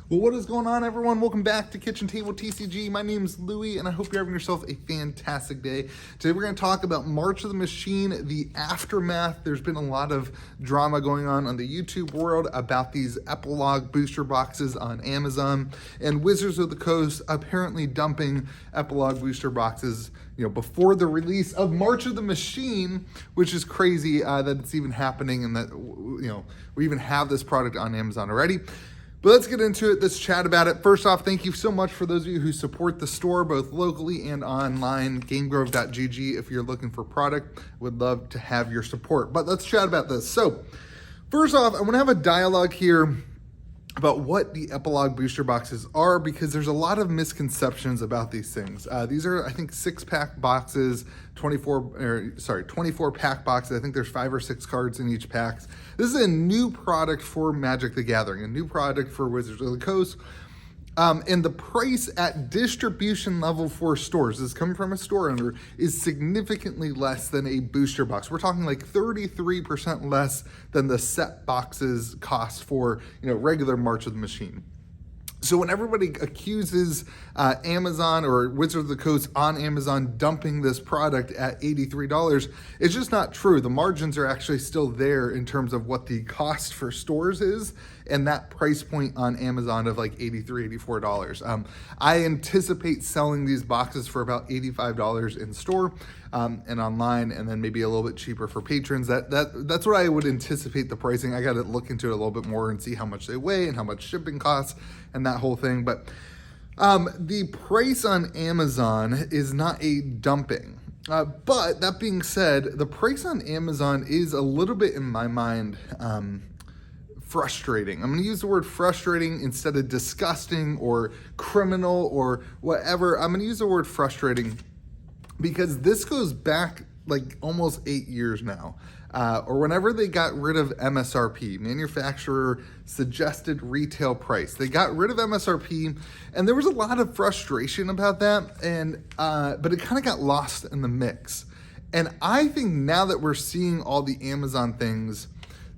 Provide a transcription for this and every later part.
Well, what is going on, everyone? Welcome back to Kitchen Table TCG. My name is Louie, and I hope you're having yourself a fantastic day. Today, we're going to talk about March of the Machine, the aftermath. There's been a lot of drama going on the YouTube world about these epilogue booster boxes on Amazon, and Wizards of the Coast apparently dumping epilogue booster boxes, before the release of March of the Machine, which is crazy that it's even happening and that, we even have this product on Amazon already. But let's get into it. Let's chat about it. First off, thank you so much for those of you who support the store, both locally and online, gamegrove.gg. If you're looking for product, would love to have your support. But let's chat about this. So first off, I want to have a dialogue here about what the epilogue booster boxes are, because there's a lot of misconceptions about these things. These are, I think, 6-pack boxes, 24 pack boxes. I think there's 5 or 6 cards in each pack. This is a new product for Magic the Gathering, a new product for Wizards of the Coast. And the price at distribution level for stores, this is coming from a store owner, is significantly less than a booster box. We're talking like 33% less than the set boxes cost for, regular March of the Machine. So when everybody accuses Amazon or Wizards of the Coast on Amazon dumping this product at $83, it's just not true. The margins are actually still there in terms of what the cost for stores is, and that price point on Amazon of like $83, $84. I anticipate selling these boxes for about $85 in store and online, and then maybe a little bit cheaper for patrons. That's what I would anticipate the pricing. I got to look into it a little bit more and see how much they weigh and how much shipping costs and that whole thing. But the price on Amazon is not a dumping. But that being said, the price on Amazon is a little bit, in my mind, frustrating. I'm going to use the word frustrating instead of disgusting or criminal or whatever. I'm going to use the word frustrating because this goes back like almost 8 years now, or whenever they got rid of MSRP, manufacturer suggested retail price. They got rid of MSRP, and there was a lot of frustration about that, and but it kind of got lost in the mix. And I think now that we're seeing all the Amazon things,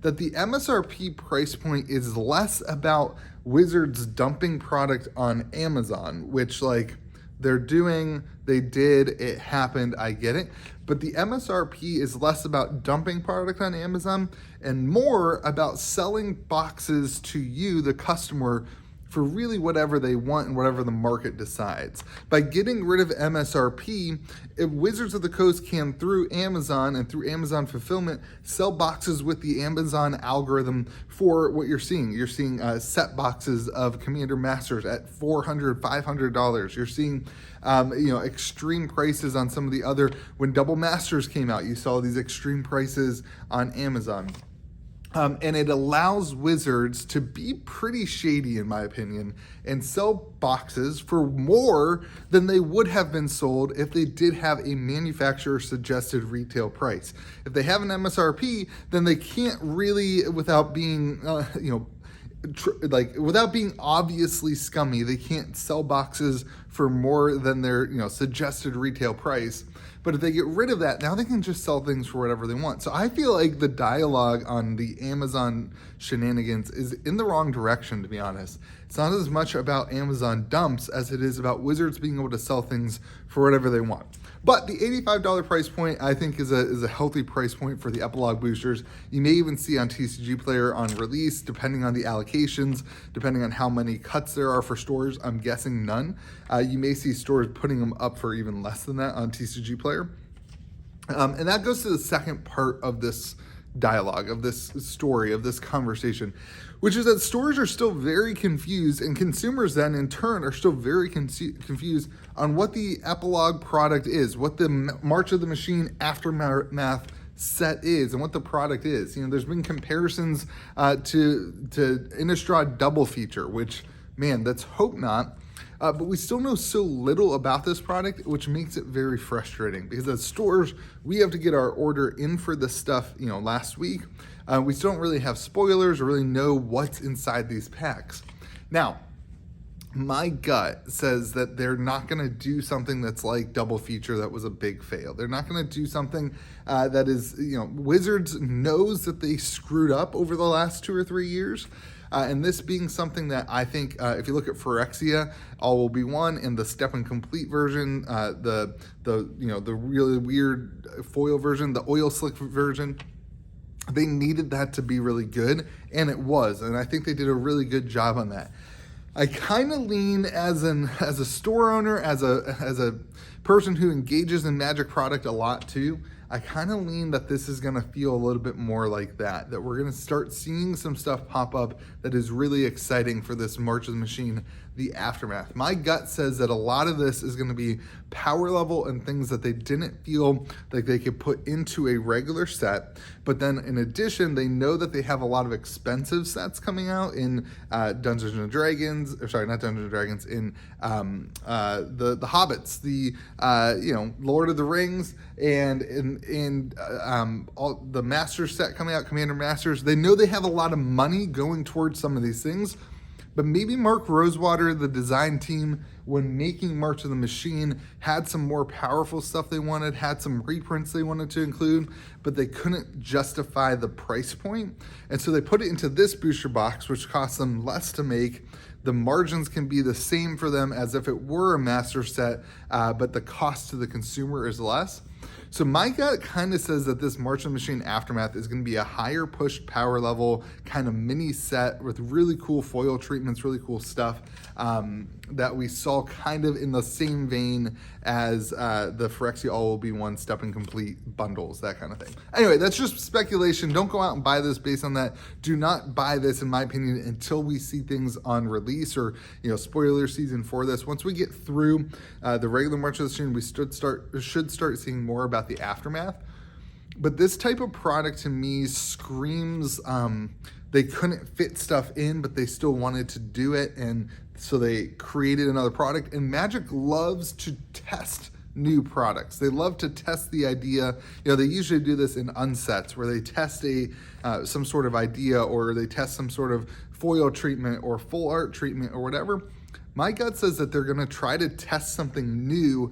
that the MSRP price point is less about Wizards dumping product on Amazon, which they did, it happened, I get it. But the MSRP is less about dumping product on Amazon and more about selling boxes to you, the customer, for really whatever they want and whatever the market decides. By getting rid of MSRP, if Wizards of the Coast can, through Amazon and through Amazon fulfillment, sell boxes with the Amazon algorithm for what you're seeing. You're seeing set boxes of Commander Masters at $400, $500. You're seeing extreme prices on some of the other, when Double Masters came out, you saw these extreme prices on Amazon. And it allows Wizards to be pretty shady, in my opinion, and sell boxes for more than they would have been sold if they did have a manufacturer suggested retail price. If they have an MSRP, then they can't really, without being, without being obviously scummy, they can't sell boxes for more than their, suggested retail price. But if they get rid of that, now they can just sell things for whatever they want. So I feel like the dialogue on the Amazon shenanigans is in the wrong direction, to be honest. It's not as much about Amazon dumps as it is about Wizards being able to sell things for whatever they want. But the $85 price point, I think, is a healthy price point for the epilogue boosters. You may even see on TCG Player on release, depending on the allocations, depending on how many cuts there are for stores. I'm guessing none. You may see stores putting them up for even less than that on TCG Player. And that goes to the second part of this dialogue, of this story, of this conversation, which is that stores are still very confused, and consumers then in turn are still very confused on what the epilogue product is, what the March of the Machine aftermath set is, and what the product is. There's been comparisons to Innistrad Double Feature, which, man, let's hope not. But we still know so little about this product, which makes it very frustrating, because as stores, we have to get our order in for this stuff, last week. We still don't really have spoilers or really know what's inside these packs. Now, my gut says that they're not going to do something that's like Double Feature that was a big fail. They're not going to do something that is, Wizards knows that they screwed up over the last 2 or 3 years. And this being something that I think, if you look at Phyrexia, All Will Be One, and the Step and Complete version, the really weird foil version, the oil slick version, they needed that to be really good, and it was, and I think they did a really good job on that. I kind of lean as a store owner, as a person who engages in Magic product a lot too. I kind of lean that this is gonna feel a little bit more like that we're gonna start seeing some stuff pop up that is really exciting for this March of the Machine, the Aftermath. My gut says that a lot of this is gonna be power level and things that they didn't feel like they could put into a regular set, but then in addition, they know that they have a lot of expensive sets coming out in Dungeons and Dragons, or sorry, not Dungeons and Dragons, in the Hobbits, the Lord of the Rings, and in all the Masters set coming out, Commander Masters. They know they have a lot of money going towards some of these things, but maybe Mark Rosewater, the design team, when making March of the Machine, had some more powerful stuff they wanted, had some reprints they wanted to include, but they couldn't justify the price point. And so they put it into this booster box, which costs them less to make. The margins can be the same for them as if it were a master set, but the cost to the consumer is less. So my gut kind of says that this March of the Machine Aftermath is going to be a higher pushed power level kind of mini set with really cool foil treatments, really cool stuff that we saw kind of in the same vein as the Phyrexia All Will Be One Step and Complete bundles, that kind of thing. Anyway, that's just speculation. Don't go out and buy this based on that. Do not buy this, in my opinion, until we see things on release or spoiler season for this. Once we get through the regular March of the Machine, we should start seeing more about the Aftermath. But this type of product to me screams they couldn't fit stuff in, but they still wanted to do it, and so they created another product. And Magic loves to test new products. They love to test the idea. They usually do this in unsets where they test some sort of idea, or they test some sort of foil treatment or full art treatment or whatever. My gut says that they're going to try to test something new,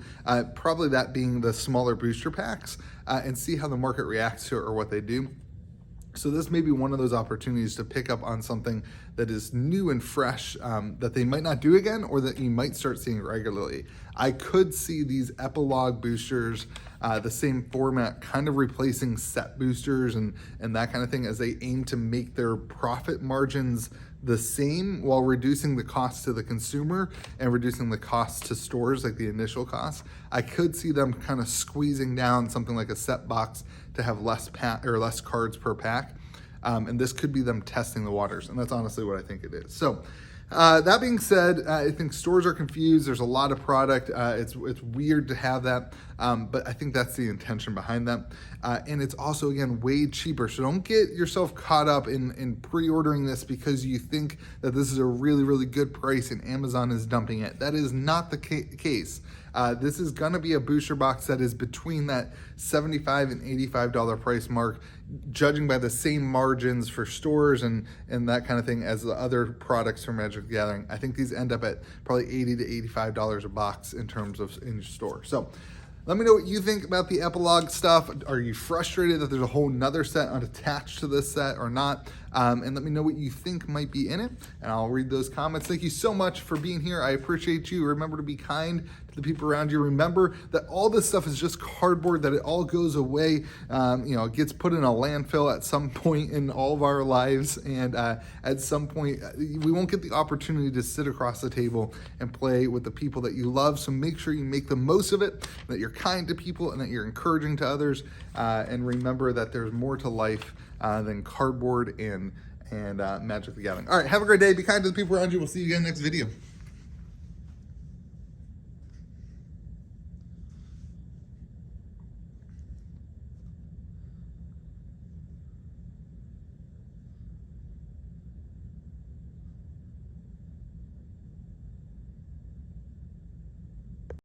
probably that being the smaller booster packs, and see how the market reacts to it or what they do. So this may be one of those opportunities to pick up on something that is new and fresh that they might not do again, or that you might start seeing regularly. I could see these epilogue boosters, the same format, kind of replacing set boosters and that kind of thing, as they aim to make their profit margins the same while reducing the cost to the consumer and reducing the cost to stores, like the initial cost. I could see them kind of squeezing down something like a set box to have less cards per pack. And this could be them testing the waters, and that's honestly what I think it is. So that being said, I think stores are confused. There's a lot of product. It's weird to have that, but I think that's the intention behind that. And it's also, again, way cheaper. So don't get yourself caught up in pre-ordering this because you think that this is a really, really good price and Amazon is dumping it. That is not the case. This is gonna be a booster box that is between that $75 and $85 price mark, judging by the same margins for stores and that kind of thing as the other products from Magic the Gathering. I think these end up at probably $80 to $85 a box in terms of in store. So let me know what you think about the epilogue stuff. Are you frustrated that there's a whole nother set attached to this set or not? And let me know what you think might be in it, and I'll read those comments. Thank you so much for being here. I appreciate you. Remember to be kind to the people around you. Remember that all this stuff is just cardboard, that it all goes away. It gets put in a landfill at some point in all of our lives, and at some point we won't get the opportunity to sit across the table and play with the people that you love. So make sure you make the most of it, that you're kind to people, and that you're encouraging to others. And remember that there's more to life than cardboard and Magic the Gathering. All right, have a great day. Be kind to the people around you. We'll see you again next video.